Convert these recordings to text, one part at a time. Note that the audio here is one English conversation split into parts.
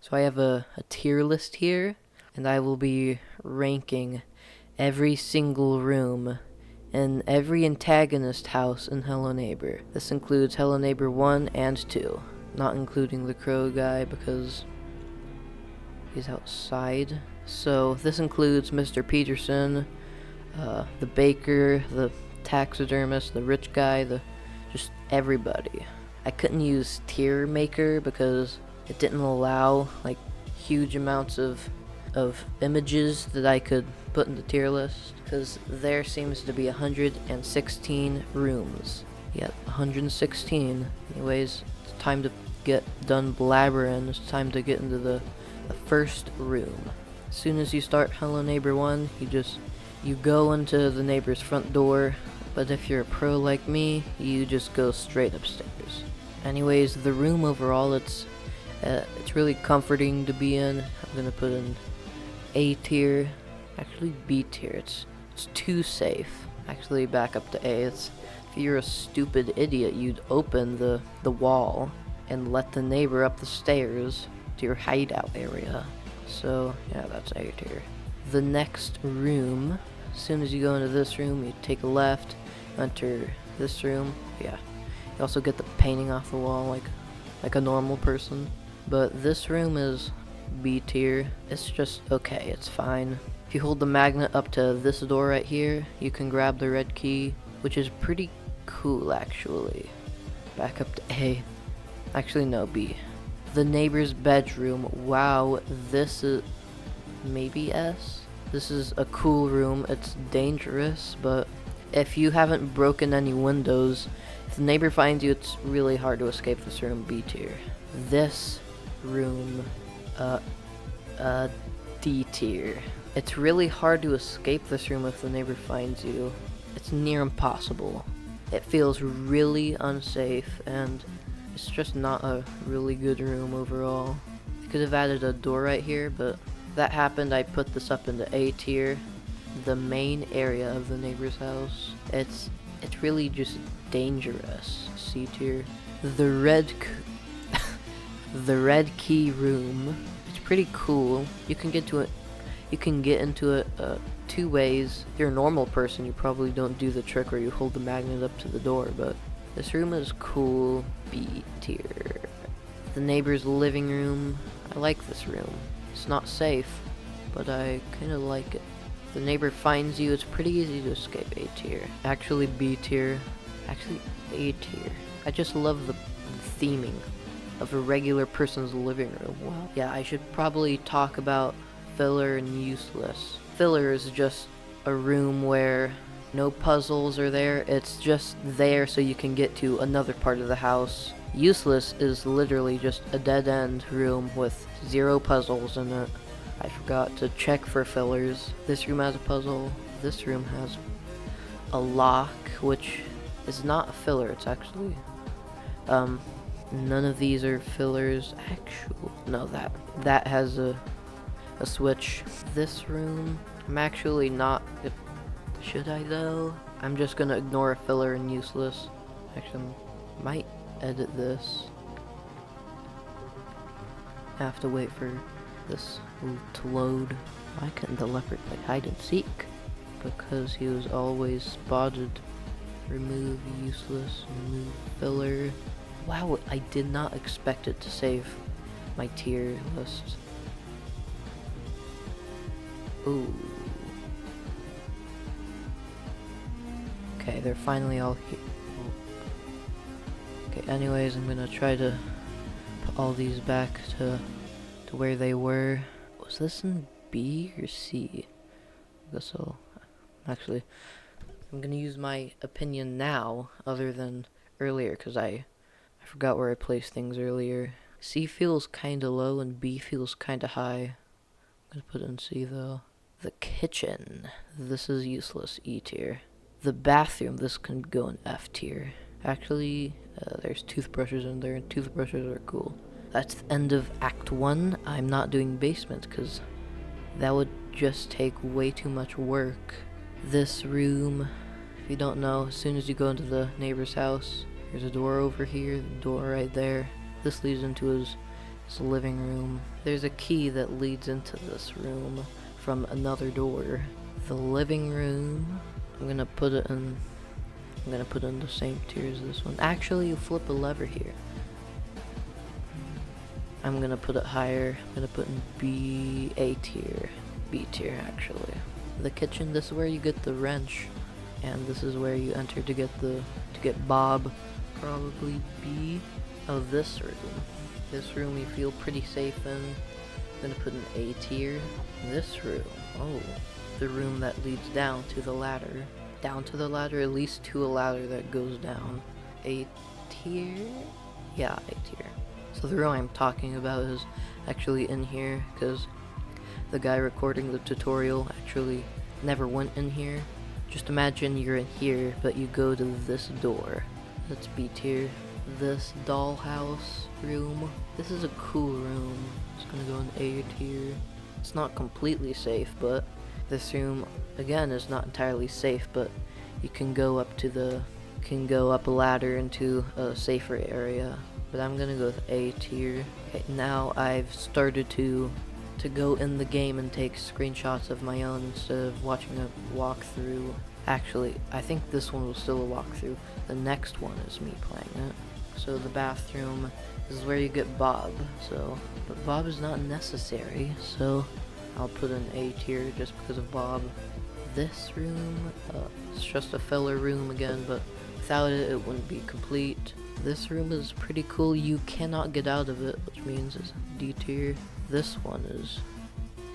So I have a tier list here, and I will be ranking every single room in every antagonist house in Hello Neighbor. This includes Hello Neighbor 1 and 2, not including the crow guy because he's outside. So this includes Mr. Peterson, the baker, the taxidermist, the rich guy, just everybody. I couldn't use tier maker because it didn't allow like huge amounts of images that I could put in the tier list, because there seems to be 116 rooms. Yep, 116. Anyways, it's time to get done blabbering. It's time to get into the first room. As soon as you start Hello Neighbor 1, you go into the neighbor's front door, but if you're a pro like me, you just go straight upstairs. Anyways, the room overall, it's really comforting to be in. I'm gonna put in A tier, actually B tier. It's too safe. Actually, back up to A. If you're a stupid idiot, you'd open the wall and let the neighbor up the stairs to your hideout area. So yeah, that's A tier. The next room, as soon as you go into this room, you take a left, enter this room. Yeah, you also get the painting off the wall like a normal person. But this room is B tier. It's just okay, it's fine. If you hold the magnet up to this door right here, you can grab the red key, which is pretty cool actually. Back up to A. Actually no, B. The neighbor's bedroom. Wow, this is maybe S. This is a cool room. It's dangerous, but if you haven't broken any windows, if the neighbor finds you, it's really hard to escape this room. B tier. This room, D tier. It's really hard to escape this room if the neighbor finds you. It's near impossible. It feels really unsafe, and it's just not a really good room overall. I could have added a door right here, but that happened. I put this up into A tier. The main area of the neighbor's house. It's really just dangerous. C tier. The red key room. It's pretty cool. You can get into it two ways. If you're a normal person, you probably don't do the trick where you hold the magnet up to the door, but this room is cool. B tier. The neighbor's living room. I like this room. It's not safe, but I kinda like it. The neighbor finds you, it's pretty easy to escape. A tier. Actually B tier. Actually A tier. I just love the theming of a regular person's living room. Wow. Yeah, I should probably talk about filler and useless. Filler is just a room where no puzzles are there. It's just there so you can get to another part of the house. Useless is literally just a dead-end room with 0 puzzles in it. I forgot to check for fillers. This room has a puzzle. This room has a lock, which is not a filler. It's actually, none of these are fillers. No, that has a switch. This room, I'm actually not. Should I though? I'm just gonna ignore a filler and useless. Actually, I might edit this. I have to wait for this to load. Why couldn't the leopard play hide and seek? Because he was always spotted. Remove useless, remove filler. Wow, I did not expect it to save my tier list. Ooh. Okay, they're finally all here. Okay, anyways, I'm gonna try to put all these back to where they were. Was this in B or C? I guess so. Actually, I'm gonna use my opinion now, other than earlier, because I forgot where I placed things earlier. C feels kinda low and B feels kinda high. I'm gonna put it in C though. The kitchen. This is useless. E tier. The bathroom. This can go in F tier. Actually, there's toothbrushes in there, and toothbrushes are cool. That's the end of Act 1. I'm not doing basement, because that would just take way too much work. This room, if you don't know, as soon as you go into the neighbor's house, there's a door over here, the door right there. This leads into his living room. There's a key that leads into this room from another door. The living room, I'm gonna put it in the same tier as this one. Actually, you flip a lever here. I'm gonna put it higher. I'm gonna put in A tier. B tier, actually. The kitchen, this is where you get the wrench. And this is where you enter to get Bob. Probably B. Oh, this room. This room you feel pretty safe in. I'm gonna put in A tier. This room. Oh, the room that leads down to the ladder. Down to the ladder, at least to a ladder that goes down. A tier? Yeah, A tier. So the room I'm talking about is actually in here, because the guy recording the tutorial actually never went in here. Just imagine you're in here, but you go to this door. That's B tier. This dollhouse room. This is a cool room. It's gonna go in A tier. It's not completely safe, but this room, again, is not entirely safe, but you can go up a ladder into a safer area. But I'm gonna go with A tier. Okay, now I've started to go in the game and take screenshots of my own instead of watching a walkthrough. Actually, I think this one was still a walkthrough. The next one is me playing it. So the bathroom is where you get Bob. But Bob is not necessary, so I'll put in A tier just because of Bob. This room, it's just a filler room again, but without it, it wouldn't be complete. This room is pretty cool. You cannot get out of it, which means it's D tier. This one is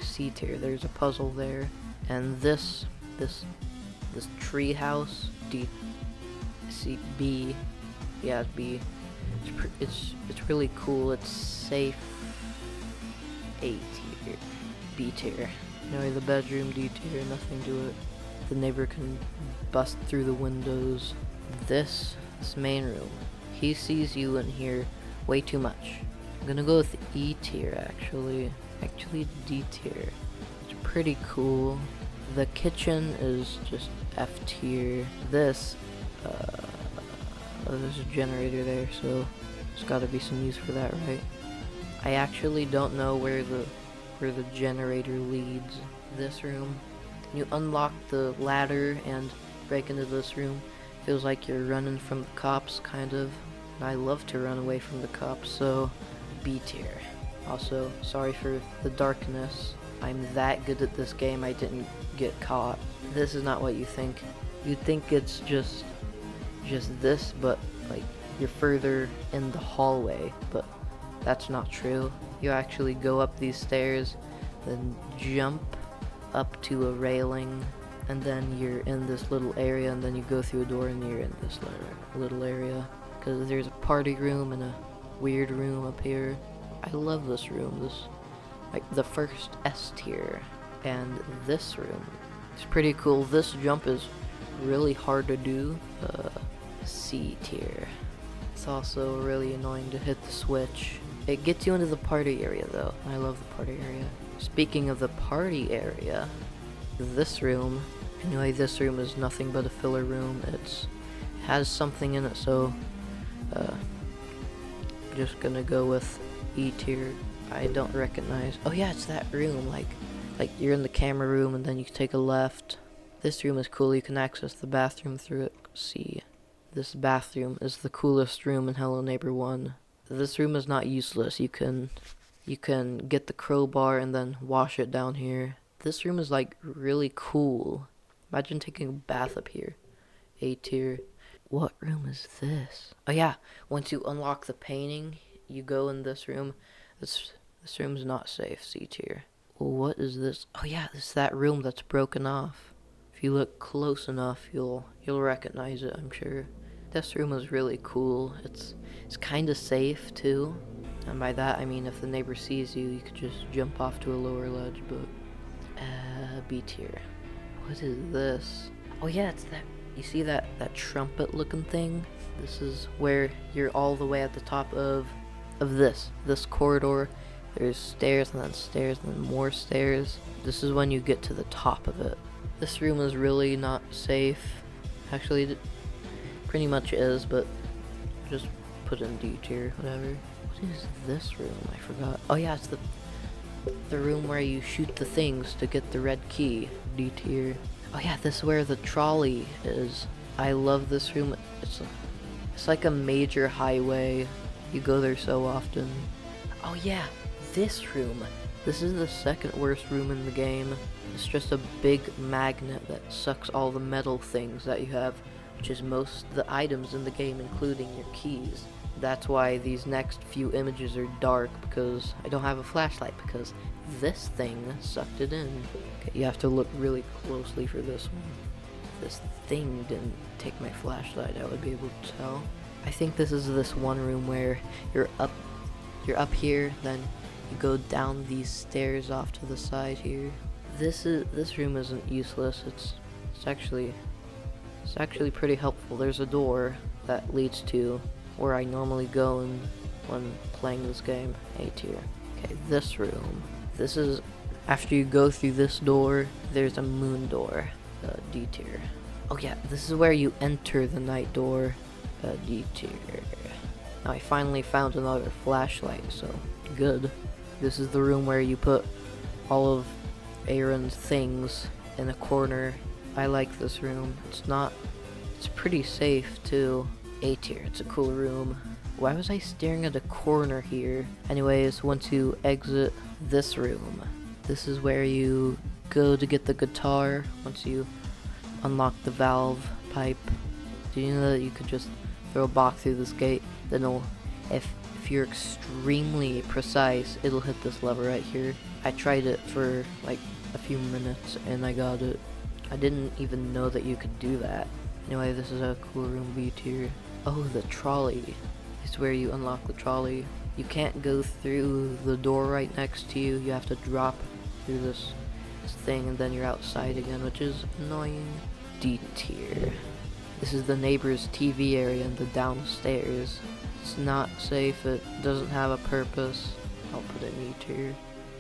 C tier. There's a puzzle there, and this tree house, B. Yeah, it's B. It's really cool. It's safe. A tier. B tier. Anyway, the bedroom, D tier. Nothing to it. The neighbor can bust through the windows. This main room. He sees you in here way too much. I'm gonna go with E tier, actually. Actually, D tier. It's pretty cool. The kitchen is just F tier. There's a generator there, so there's gotta be some use for that, right? I actually don't know where the generator leads. This room. You unlock the ladder and break into this room. Feels like you're running from the cops, kind of. And I love to run away from the cops, so B tier. Also, sorry for the darkness. I'm that good at this game, I didn't get caught. This is not what you think. You'd think it's just this, but like you're further in the hallway, but that's not true. You actually go up these stairs, then jump up to a railing, and then you're in this little area, and then you go through a door and you're in this little area. Because there's a party room and a weird room up here. I love this room. This, like, the first S tier. And this room, it's pretty cool. This jump is really hard to do. C tier. It's also really annoying to hit the switch. It gets you into the party area though. I love the party area. Speaking of the party area, this room, anyway, this room is nothing but a filler room. It has something in it, so just gonna go with E tier. I don't recognize. Oh yeah, it's that room. Like you're in the camera room and then you can take a left. This room is cool. You can access the bathroom through it. C. This bathroom is the coolest room in Hello Neighbor 1. This room is not useless. You can get the crowbar and then wash it down here. This room is like really cool. Imagine taking a bath up here. A tier. What room is this? Oh yeah, once you unlock the painting, you go in this room. This room's not safe. C tier. Well, what is this? Oh yeah, this is that room that's broken off. If you look close enough, you'll recognize it, I'm sure. This room is really cool. It's kind of safe too. And by that I mean if the neighbor sees you, you could just jump off to a lower ledge, but B tier. What is this? Oh yeah, it's that, you see that trumpet looking thing? This is where you're all the way at the top of this corridor. There's stairs and then more stairs. This is when you get to the top of it. This room is really not safe. Actually, it pretty much is, but just put in D tier, whatever. What is this room? I forgot. Oh yeah, it's the room where you shoot the things to get the red key, D tier. Oh yeah, this is where the trolley is. I love this room. It's like a major highway. You go there so often. Oh yeah, this room. This is the second worst room in the game. It's just a big magnet that sucks all the metal things that you have, which is most of the items in the game, including your keys. That's why these next few images are dark, because I don't have a flashlight, because this thing sucked it in. Okay, you have to look really closely for this one. If this thing didn't take my flashlight, I would be able to tell. I think this is this one room where you're up here, then you go down these stairs off to the side here. This room isn't useless. It's actually pretty helpful. There's a door that leads to where I normally go when playing this game, A tier. Okay, this room. This is after you go through this door. There's a moon door, D tier. Oh yeah, this is where you enter the night door, D tier. Now I finally found another flashlight, so good. This is the room where you put all of Aaron's things in a corner. I like this room. It's pretty safe too. A tier, it's a cool room. Why was I staring at a corner here? Anyways, once you exit this room, this is where you go to get the guitar once you unlock the valve pipe. Do you know that you could just throw a box through this gate? Then if you're extremely precise, it'll hit this lever right here. I tried it for like a few minutes and I got it. I didn't even know that you could do that. Anyway, this is a cool room, B tier. Oh, the trolley. This is where you unlock the trolley. You can't go through the door right next to you. You have to drop through this thing and then you're outside again, which is annoying. D tier. This is the neighbor's TV area in the downstairs. It's not safe. It doesn't have a purpose. I'll put it in E tier.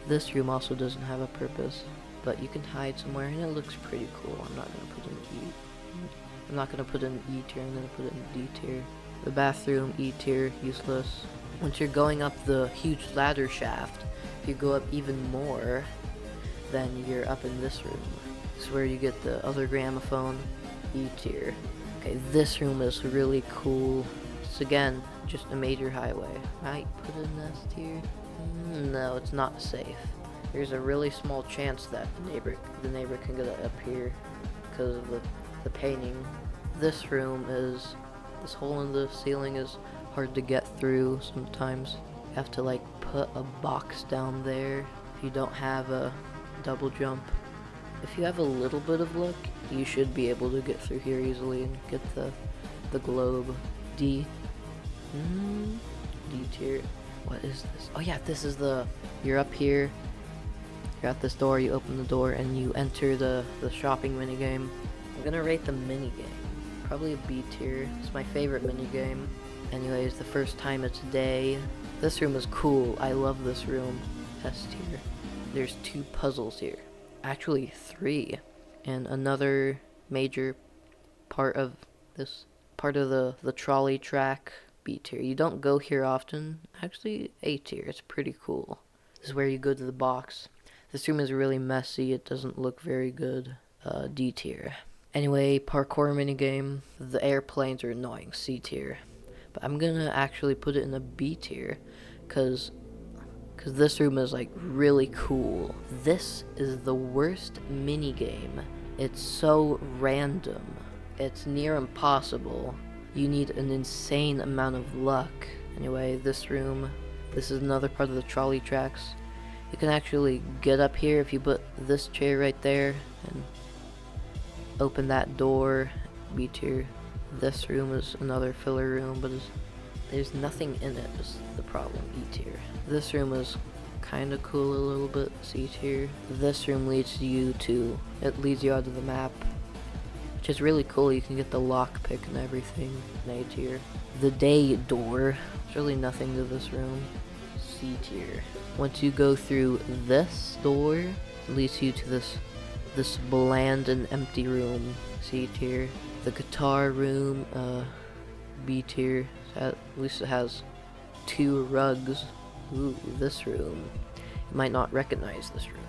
This room also doesn't have a purpose, but you can hide somewhere and it looks pretty cool. I'm not gonna put in E tier. I'm gonna put it in D tier. The bathroom, E tier, useless. Once you're going up the huge ladder shaft, if you go up even more, then you're up in this room. This is where you get the other gramophone, E tier. Okay, this room is really cool. It's again just a major highway. Might put it in S tier. No, it's not safe. There's a really small chance that the neighbor can get up here because of the painting. This hole in the ceiling is hard to get through sometimes. You have to like put a box down there if you don't have a double jump. If you have a little bit of luck, you should be able to get through here easily and get the globe. D tier. What is this? Oh yeah, this is you're up here, you're at this door, you open the door and you enter the shopping minigame. I'm gonna rate the minigame probably a B tier. It's my favorite minigame. Anyways, the first time it's day. This room is cool. I love this room. S tier. There's 2 puzzles here. Actually 3. And another major part of the trolley track, B tier. You don't go here often. Actually, A tier. It's pretty cool. This is where you go to the box. This room is really messy. It doesn't look very good. D tier. Anyway, parkour minigame. The airplanes are annoying. C tier. But I'm gonna actually put it in a B tier, cause this room is like really cool. This is the worst minigame. It's so random. It's near impossible. You need an insane amount of luck. Anyway, this room. This is another part of the trolley tracks. You can actually get up here if you put this chair right there and open that door. B tier. This room is another filler room, but there's nothing in it is the problem. E tier. This room is kind of cool a little bit. C tier. This room leads you out of the map, which is really cool. You can get the lockpick and everything. A tier. The day door. There's really nothing to this room. C tier. Once you go through this door, it leads you to this bland and empty room. C tier. The guitar room, B tier. At least it has 2 rugs. Ooh, this room. might not recognize this room.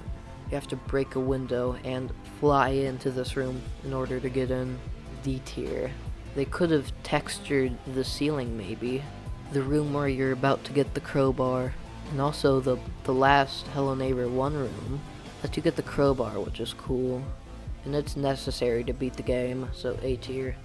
You have to break a window and fly into this room in order to get in. D tier. They could have textured the ceiling maybe. The room where you're about to get the crowbar. And also the last Hello Neighbor 1 room lets you get the crowbar, which is cool. And it's necessary to beat the game, so A tier.